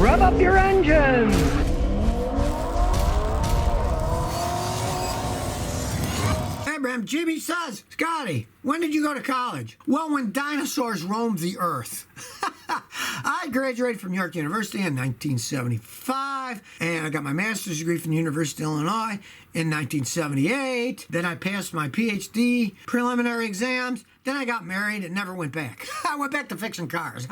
Rev up your engines! Abraham, Jimmy says, Scotty, when did you go to college? Well, when dinosaurs roamed the earth. I graduated from York University in 1975, and I got my master's degree from the University of Illinois in 1978. Then I passed my PhD preliminary exams. Then I got married and never went back. I went back to fixing cars.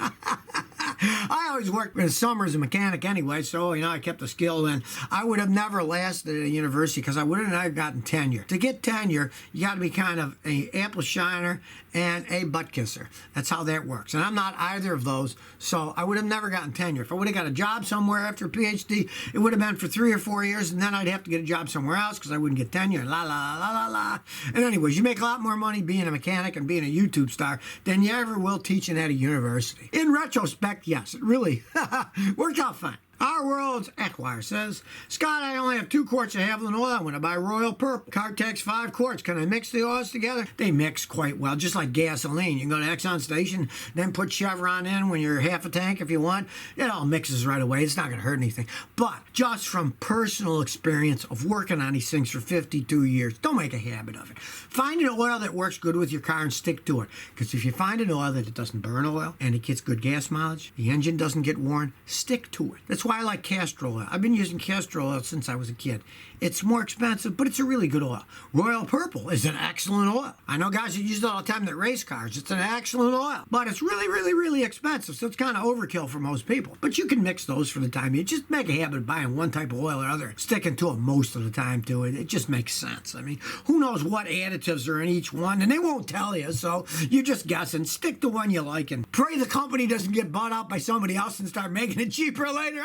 I always worked in the summer as a mechanic anyway, so, I kept the skill, and I would have never lasted at a university because I wouldn't have gotten tenure. To get tenure, you got to be kind of a apple shiner and a butt kisser. That's how that works. And I'm not either of those, so I would have never gotten tenure. If I would have got a job somewhere after a PhD, it would have been for 3 or 4 years, and then I'd have to get a job somewhere else because I wouldn't get tenure. La, la, la, la, la. And anyways, you make a lot more money being a mechanic and being a YouTube star than you ever will teaching at a university. In retrospect, yes, it really worked out fine. Our World's Equire says, Scott, I only have 2 quarts of Haviland oil. I want to buy Royal Purple. Car takes 5 quarts. Can I mix the oils together? They mix quite well, just like gasoline. You can go to Exxon station, then put Chevron in when you're half a tank if you want. It all mixes right away. It's not going to hurt anything. But just from personal experience of working on these things for 52 years, don't make a habit of it. Find an oil that works good with your car and stick to it. Because if you find an oil that it doesn't burn oil and it gets good gas mileage, the engine doesn't get worn, stick to it. That's why I like castor oil. I've been using castor oil since I was a kid. It's more expensive, but it's a really good oil. Royal Purple is an excellent oil. I know guys that use it all the time that race cars. It's an excellent oil, but it's really, really, really expensive, so it's kind of overkill for most people. But you can mix those for the time. You just make a habit of buying one type of oil or other, sticking to it most of the time to it. It just makes sense. I mean, who knows what additives are in each one, and they won't tell you, so you just guess and stick to one you like and pray the company doesn't get bought out by somebody else and start making it cheaper later.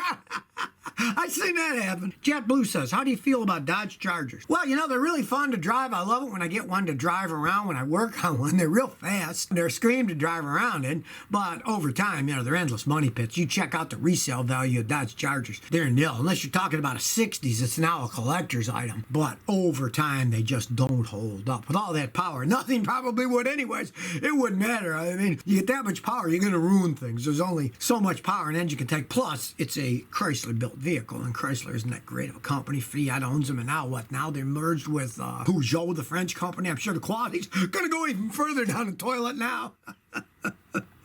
I've seen that happen. JetBlue says, how do you feel about Dodge Chargers? Well, they're really fun to drive. I love it when I get one to drive around when I work on one. They're real fast. They're a scream to drive around in, but over time, they're endless money pits. You check out the resale value of Dodge Chargers. They're nil. Unless you're talking about a 60s, it's now a collector's item. But over time, they just don't hold up. With all that power, nothing probably would anyways. It wouldn't matter. I mean, you get that much power, you're going to ruin things. There's only so much power an engine can take. Plus, it's a Chrysler-built vehicle, and Chrysler isn't that great of a company. Fiat owns them, and now what? Now they're merged with Peugeot, the French company. I'm sure the quality's going to go even further down the toilet now.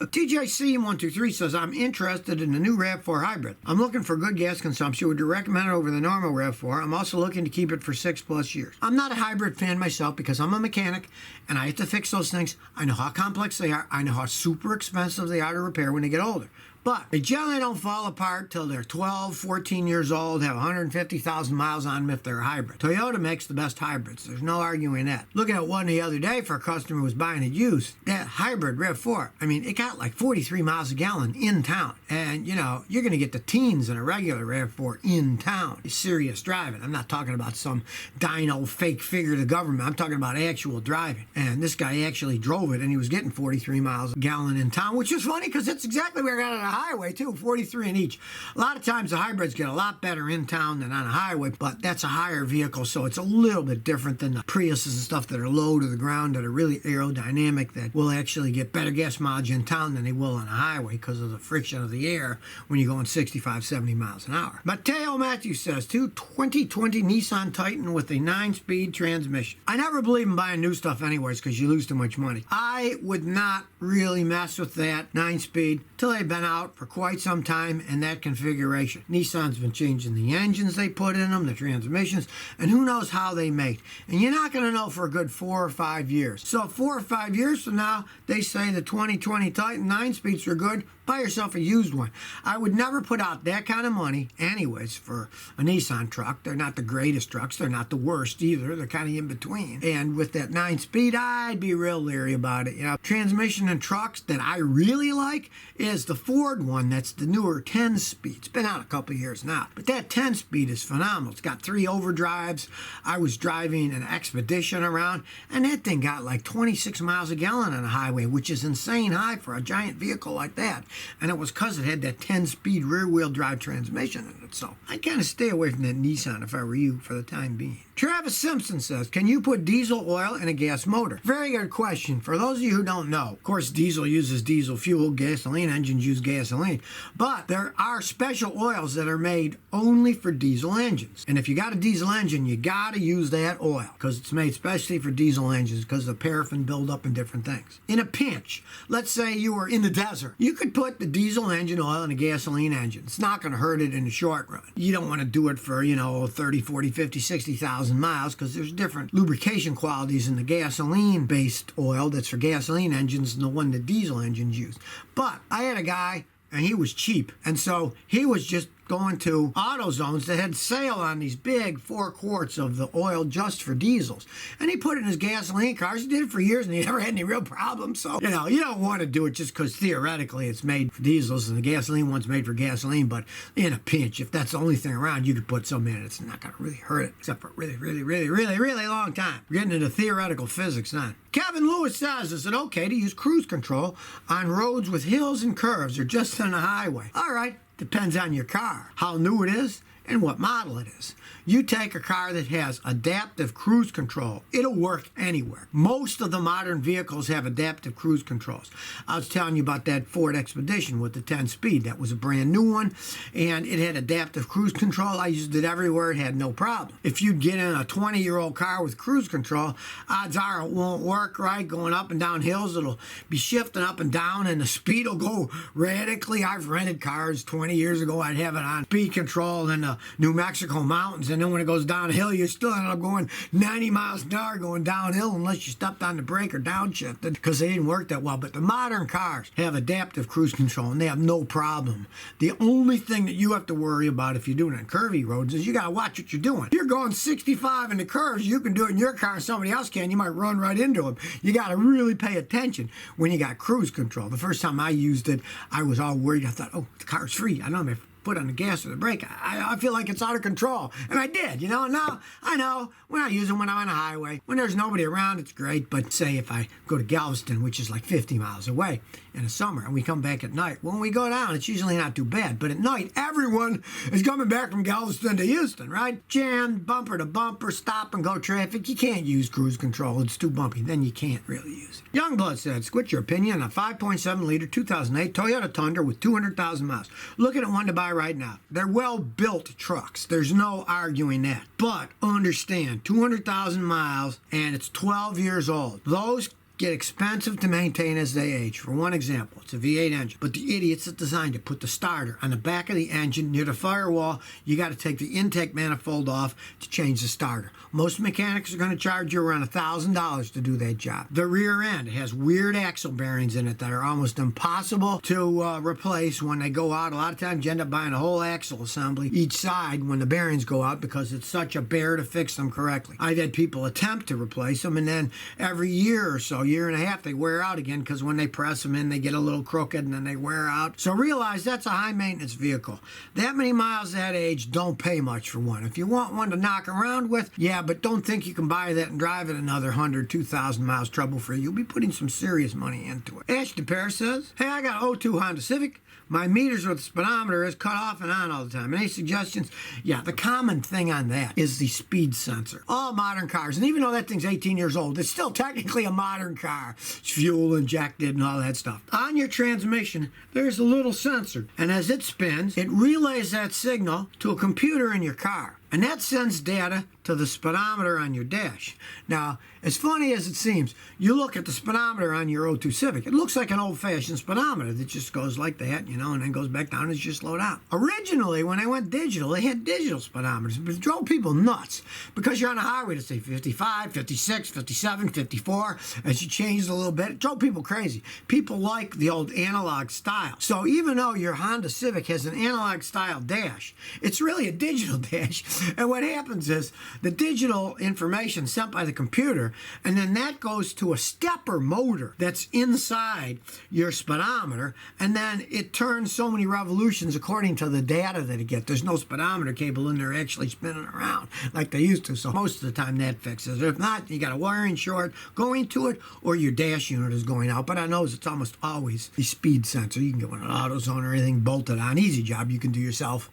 TJC123 says, I'm interested in the new RAV4 hybrid. I'm looking for good gas consumption. Would you recommend it over the normal RAV4? I'm also looking to keep it for 6+ years. I'm not a hybrid fan myself because I'm a mechanic and I have to fix those things. I know how complex they are. I know how super expensive they are to repair when they get older. But they generally don't fall apart till they're 12, 14 years old, have 150,000 miles on them if they're a hybrid. Toyota makes the best hybrids. There's no arguing that. Looking at one the other day for a customer who was buying it used, that hybrid RAV4, it got like 43 miles a gallon in town. And, you're going to get the teens in a regular RAV4 in town. It's serious driving. I'm not talking about some dyno fake figure of the government. I'm talking about actual driving. And this guy actually drove it, and he was getting 43 miles a gallon in town, which is funny because that's exactly where I got it on a highway, too, 43 in each. A lot of times the hybrids get a lot better in town than on a highway, but that's a higher vehicle, so it's a little bit different than the Priuses and stuff that are low to the ground, that are really aerodynamic, that will actually get better gas mileage in town than they will on a highway because of the friction of the air when you're going 65, 70 miles an hour. Mateo Matthews says, 2020 Nissan Titan with a 9-speed transmission. I never believe in buying new stuff anyways because you lose too much money. I would not really mess with that 9-speed till they've been out for quite some time in that configuration. Nissan's been changing the engines they put in them, the transmissions, and who knows how they make. And you're not going to know for a good 4 or 5 years. So 4 or 5 years from now, they say the 2020 Titan 9-speeds are good, buy yourself a used one. I would never put out that kind of money anyways for a Nissan truck. They're not the greatest trucks. They're not the worst either. They're kind of in between. And with that 9-speed, I'd be real leery about it. Transmission in trucks that I really like is the Ford one. That's the newer 10-speed. It's been out a couple years now. But that 10-speed is phenomenal. It's got 3 overdrives. I was driving an Expedition around, and that thing got like 26 miles a gallon on a highway, which is insane high for a giant vehicle like that. and it was because it had that 10-speed rear-wheel drive transmission in it. So I kind of stay away from that Nissan if I were you for the time being. Travis Simpson says, can you put diesel oil in a gas motor? Very good question. For those of you who don't know, of course, diesel uses diesel fuel, gasoline engines use gasoline, but there are special oils that are made only for diesel engines. And if you got a diesel engine, you got to use that oil because it's made specially for diesel engines because of the paraffin buildup and different things. In a pinch, let's say you were in the desert, you could put the diesel engine oil in a gasoline engine. It's not going to hurt it in the short run. You don't want to do it for, 30, 40, 50, 60,000 miles because there's different lubrication qualities in the gasoline-based oil that's for gasoline engines than the one that diesel engines use. But I had a guy, and he was cheap, and so he was just going to AutoZones that had sale on these big 4 quarts of the oil just for diesels. And he put it in his gasoline cars. He did it for years and he never had any real problems. So, you don't want to do it just because theoretically it's made for diesels and the gasoline one's made for gasoline. But in a pinch, if that's the only thing around, you could put some in it. It's not going to really hurt it, except for a really, really, really, really, really long time. We're getting into theoretical physics now. Kevin Lewis says, is it okay to use cruise control on roads with hills and curves or just on a highway? All right. Depends on your car, how new it is, and what model it is. You take a car that has adaptive cruise control, it'll work anywhere. Most of the modern vehicles have adaptive cruise controls. I was telling you about that Ford Expedition with the 10-speed. That was a brand new one, and it had adaptive cruise control. I used it everywhere. It had no problem. If you get in a 20-year-old car with cruise control, odds are it won't work right. Going up and down hills, it'll be shifting up and down, and the speed will go radically. I've rented cars 20 years ago. I'd have it on speed control in the New Mexico mountains, and then when it goes downhill, you still end up going 90 miles an hour going downhill unless you stepped on the brake or downshifted because they didn't work that well. But the modern cars have adaptive cruise control, and they have no problem. The only thing that you have to worry about if you're doing it on curvy roads is you got to watch what you're doing. If you're going 65 in the curves, you can do it in your car and somebody else can. You might run right into them. You got to really pay attention when you got cruise control. The first time I used it, I was all worried. I thought, oh, the car's free. I don't know if put on the gas or the brake, I feel like it's out of control. And I did, Now I know when I use them when I'm on a highway. When there's nobody around, it's great. But say if I go to Galveston, which is like 50 miles away in the summer, and we come back at night, when we go down, it's usually not too bad. But at night, everyone is coming back from Galveston to Houston, right? Jammed, bumper to bumper, stop and go traffic. You can't use cruise control. It's too bumpy. Then you can't really use it. Youngblood said, "What's your opinion on a 5.7-liter 2008 Toyota Tundra with 200,000 miles? Looking at one to buy right now. They're well-built trucks. There's no arguing that. But understand, 200,000 miles, and it's 12 years old. Those get expensive to maintain as they age. For one example, it's a V8 engine, but the idiots that designed it put the starter on the back of the engine near the firewall. You got to take the intake manifold off to change the starter. Most mechanics are going to charge you around $1,000 to do that job. The rear end has weird axle bearings in it that are almost impossible to replace when they go out. A lot of times you end up buying a whole axle assembly each side when the bearings go out because it's such a bear to fix them correctly. I've had people attempt to replace them, and then every year or so, year and a half, they wear out again because when they press them in, they get a little crooked and then they wear out. So realize that's a high maintenance vehicle. That many miles that age don't pay much for one. If you want one to knock around with, yeah, but don't think you can buy that and drive it another 100, 2,000 miles trouble free. You'll be putting some serious money into it. Ash DePere says, hey, I got an '02 Honda Civic. My meters with the speedometer is cut off and on all the time. Any suggestions? Yeah, the common thing on that is the speed sensor. All modern cars, and even though that thing's 18 years old, it's still technically a modern car. It's fuel injected and all that stuff. On your transmission, there's a little sensor, and as it spins, it relays that signal to a computer in your car. And that sends data to the speedometer on your dash. Now, as funny as it seems, you look at the speedometer on your '02 Civic. It looks like an old-fashioned speedometer that just goes like that, and then goes back down as you slow down. Originally, when I went digital, they had digital speedometers, but it drove people nuts because you're on a highway to say 55, 56, 57, 54. As you changed a little bit, it drove people crazy. People like the old analog style. So even though your Honda Civic has an analog style dash, it's really a digital dash. And what happens is the digital information sent by the computer, and then that goes to a stepper motor that's inside your speedometer, and then it turns so many revolutions according to the data that it gets. There's no speedometer cable in there actually spinning around like they used to, so most of the time that fixes it. If not, you got a wiring short going to it, or your dash unit is going out. But I know it's almost always the speed sensor. You can get one at AutoZone or anything bolted on. Easy job you can do yourself.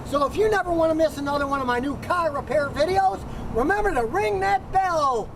So if you never want to miss another one of my new car repair videos, remember to ring that bell.